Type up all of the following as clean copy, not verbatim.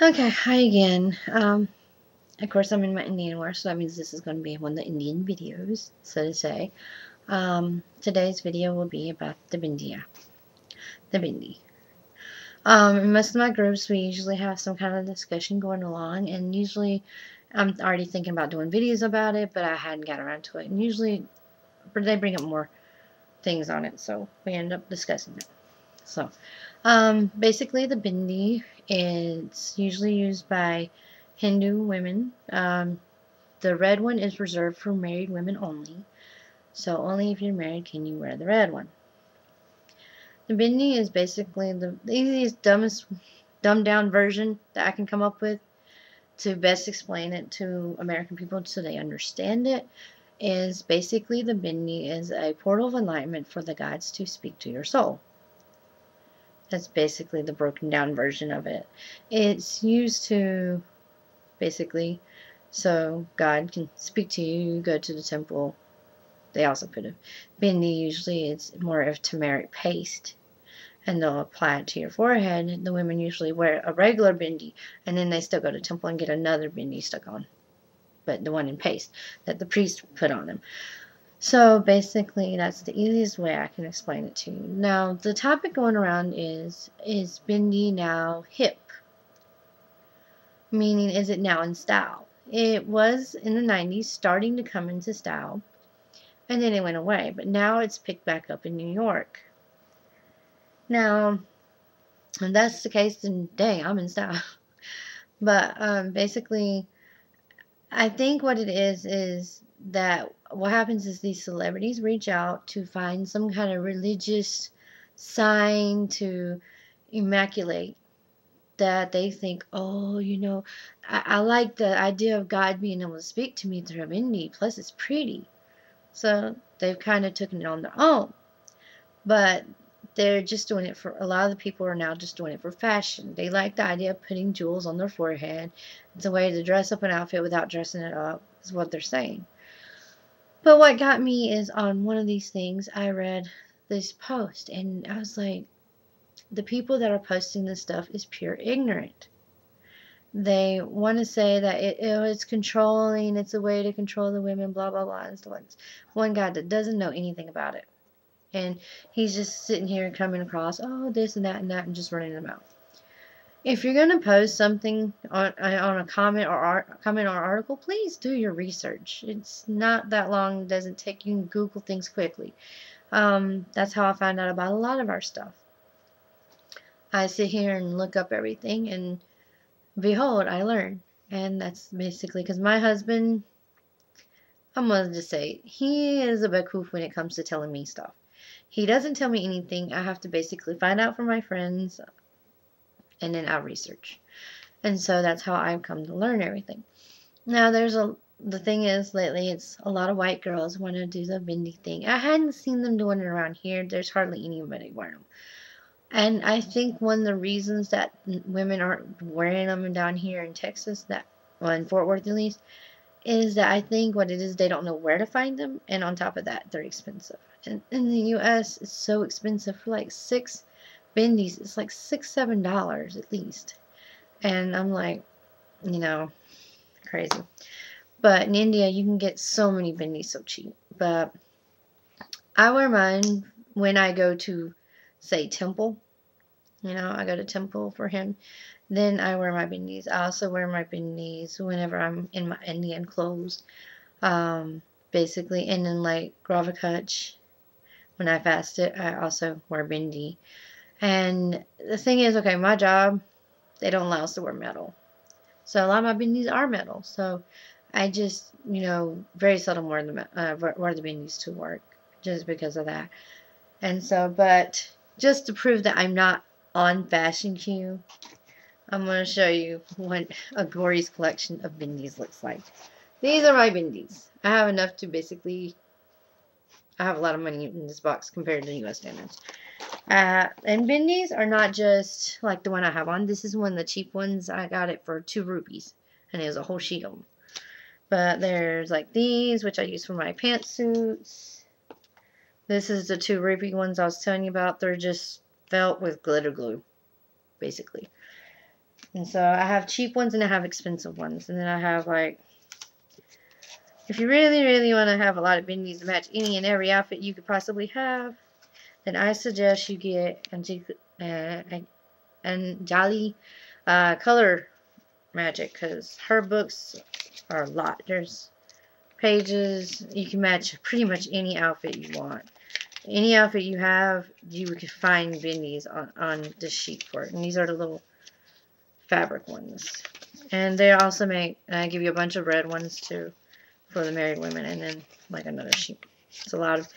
Okay, hi again. Of course, I'm in my Indian wear, so that means this is going to be one of the Indian videos, so to say. Today's video will be about the Bindi. The Bindi. In most of my groups, we usually have some kind of discussion going along, and usually I'm already thinking about doing videos about it, but I hadn't got around to it. And usually they bring up more things on it, so we end up discussing it. So, basically, the bindi is usually used by Hindu women. The red one is reserved for married women only. So, only if you're married can you wear the red one. The bindi is basically the easiest, dumbest, dumbed down version that I can come up with to best explain it to American people so they understand it. Is basically the bindi is a portal of enlightenment for the gods to speak to your soul. That's basically the broken down version of it. It's used to basically so God can speak to you. You go to the temple. They also put a bindi. Usually it's more of turmeric paste, and they'll apply it to your forehead. The women usually wear a regular bindi, and then they still go to temple and get another bindi stuck on, but the one in paste that the priest put on them. So basically, that's the easiest way I can explain it to you. Now, the topic going around is Bindi now hip? Meaning, is it now in style? It was in the 90s starting to come into style, and then it went away. But now it's picked back up in New York. Now, if that's the case, then dang, I'm in style. But basically, I think what it is that what happens is these celebrities reach out to find some kind of religious sign to immaculate that they think, oh, I like the idea of God being able to speak to me through a Bindi, plus it's pretty. So they've kind of taken it on their own. But they're just doing it for, a lot of the people are now just doing it for fashion. They like the idea of putting jewels on their forehead. It's a way to dress up an outfit without dressing it up, is what they're saying. But what got me is on one of these things, I read this post, and I was like, the people that are posting this stuff is pure ignorant. They want to say that it's controlling, it's a way to control the women, blah, blah, blah, and stuff like this. One guy that doesn't know anything about it. And he's just sitting here coming across, oh, this and that, and just running them out. If you're going to post something on a comment or article, please do your research. It's not that long. It doesn't take you. Google things quickly. That's how I found out about a lot of our stuff. I sit here and look up everything, and behold, I learn. And that's basically because my husband, I'm going to just say, he is a bekoof when it comes to telling me stuff. He doesn't tell me anything. I have to basically find out from my friends, and then I'll research. And so that's how I've come to learn everything. Now, the thing is, lately, it's a lot of white girls want to do the bindi thing. I hadn't seen them doing it around here. There's hardly anybody wearing them. And I think one of the reasons that women aren't wearing them down here in Texas, well, in Fort Worth at least, is that I think what it is, they don't know where to find them. And on top of that, they're expensive. And in the U.S., it's so expensive. For like 6 bindis, it's like $6-7 at least. And I'm like, crazy. But in India, you can get so many bindis so cheap. But I wear mine when I go to, say, temple. I go to temple for him. Then I wear my bindis. I also wear my bindis whenever I'm in my Indian clothes. Basically, and then like Gravakach, when I fast it, I also wear bindi. And the thing is, okay, my job, they don't allow us to wear metal. So a lot of my bindis are metal. So I just, very seldom wear the bindis to work just because of that. And so, but just to prove that I'm not on Fashion Q, I'm going to show you what a Gory's collection of bindis looks like. These are my bindis. I have enough to basically, I have a lot of money in this box compared to US standards. And bindis are not just like the one I have on. This is one of the cheap ones. I got it for 2 rupees. And it was a whole sheet of them. But there's like these, which I use for my pantsuits. This is the 2 rupee ones I was telling you about. They're just felt with glitter glue, basically. And so I have cheap ones and I have expensive ones. And then I have like, if you really, really want to have a lot of bindis to match any and every outfit you could possibly have, then I suggest you get Jolly Color Magic, because her books are a lot. There's pages. You can match pretty much any outfit you want. Any outfit you have, you can find bindis on this sheet for it. And these are the little fabric ones. And they also give you a bunch of red ones too for the married women, and then like another sheet. It's a lot of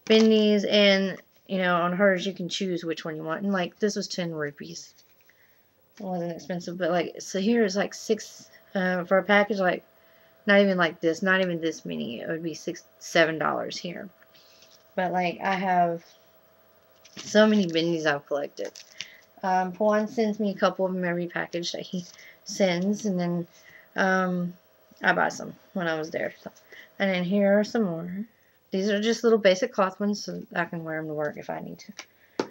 bindis, and you know, on hers you can choose which one you want. And like this was 10 rupees. It wasn't expensive, but like, so here is like 6 for a package, like not even like this, not even this many. It would be $7 here. But like, I have so many bindis I've collected. Pawan sends me a couple of them every package that he sends, and then I bought some when I was there. So. And then here are some more. These are just little basic cloth ones, so I can wear them to work if I need to.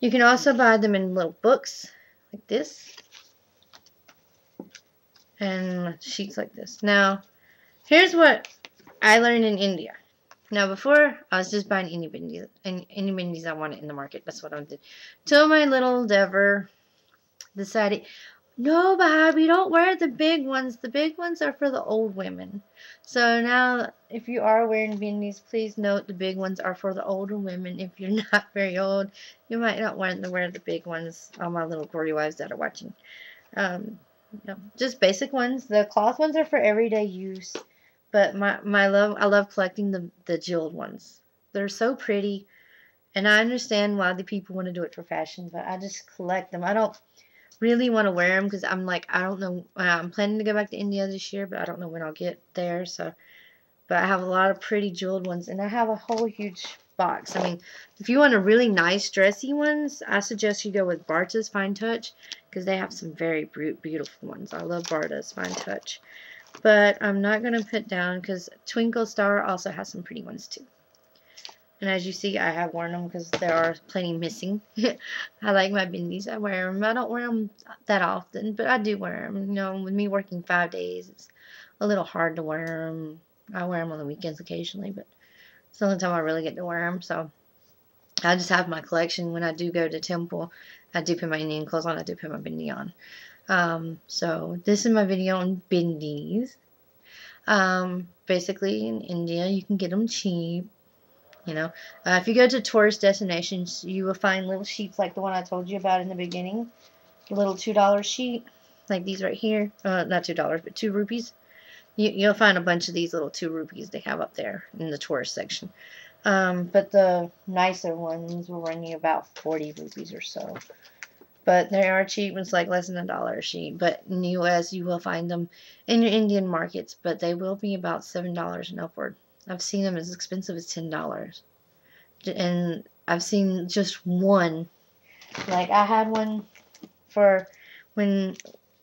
You can also buy them in little books like this, and sheets like this. Now, here's what I learned in India. Now, before, I was just buying any bindis I wanted in the market. That's what I did. Till my little Dever decided, no, Bobby, don't wear the big ones. The big ones are for the old women. So now, if you are wearing bindis, please note the big ones are for the older women. If you're not very old, you might not want to wear the big ones. All my little Gordy wives that are watching. Just basic ones. The cloth ones are for everyday use. But I love collecting the jeweled ones. They're so pretty. And I understand why the people want to do it for fashion, but I just collect them. I don't really want to wear them because I'm like, I don't know. I'm planning to go back to India this year, but I don't know when I'll get there. So, but I have a lot of pretty jeweled ones, and I have a whole huge box. I mean, if you want a really nice dressy ones, I suggest you go with Barta's Fine Touch, because they have some very beautiful ones. I love Barta's Fine Touch. But I'm not going to put down, because Twinkle Star also has some pretty ones too. And as you see, I have worn them because there are plenty missing. I like my bindis. I wear them. I don't wear them that often, but I do wear them. You know, with me working 5 days, it's a little hard to wear them. I wear them on the weekends occasionally, but it's the only time I really get to wear them. So I just have my collection. When I do go to temple, I do put my Indian clothes on. I do put my bindi on. So this is my video on bindis. Basically, in India, you can get them cheap. You know, if you go to tourist destinations, you will find little sheets like the one I told you about in the beginning. A little $2 sheet, like these right here. Not $2, but 2 rupees. You'll find a bunch of these little 2 rupees they have up there in the tourist section. But the nicer ones will run you about 40 rupees or so. But they are cheap. It's like less than $1 a sheet. But in the U.S., you will find them in your Indian markets, but they will be about $7 and upward. I've seen them as expensive as $10. And I've seen just one. Like, I had one for when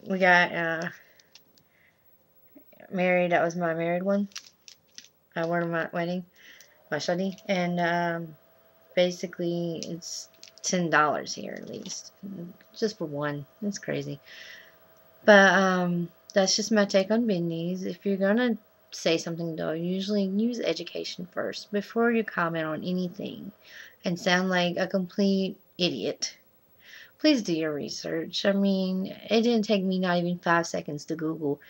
we got married. That was my married one. I wore my wedding, my shadi. And basically, it's $10 here at least. Just for one. It's crazy. But that's just my take on bindis. If you're going to say something, though, usually use education first before you comment on anything and sound like a complete idiot. Please do your research. I mean, it didn't take me not even 5 seconds to Google,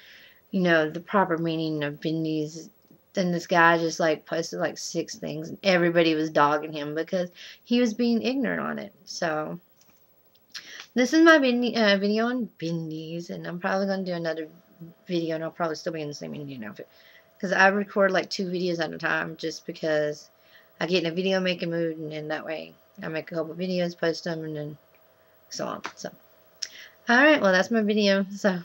you know, the proper meaning of bindis. Then this guy just like posted like 6 things, and everybody was dogging him because he was being ignorant on it. So this is my video on bindis, and I'm probably going to do another video, and I'll probably still be in the same Indian outfit. Because I record like 2 videos at a time, just because I get in a video making mood, and then that way I make a couple videos, post them, and then so on. So, alright, well, that's my video. So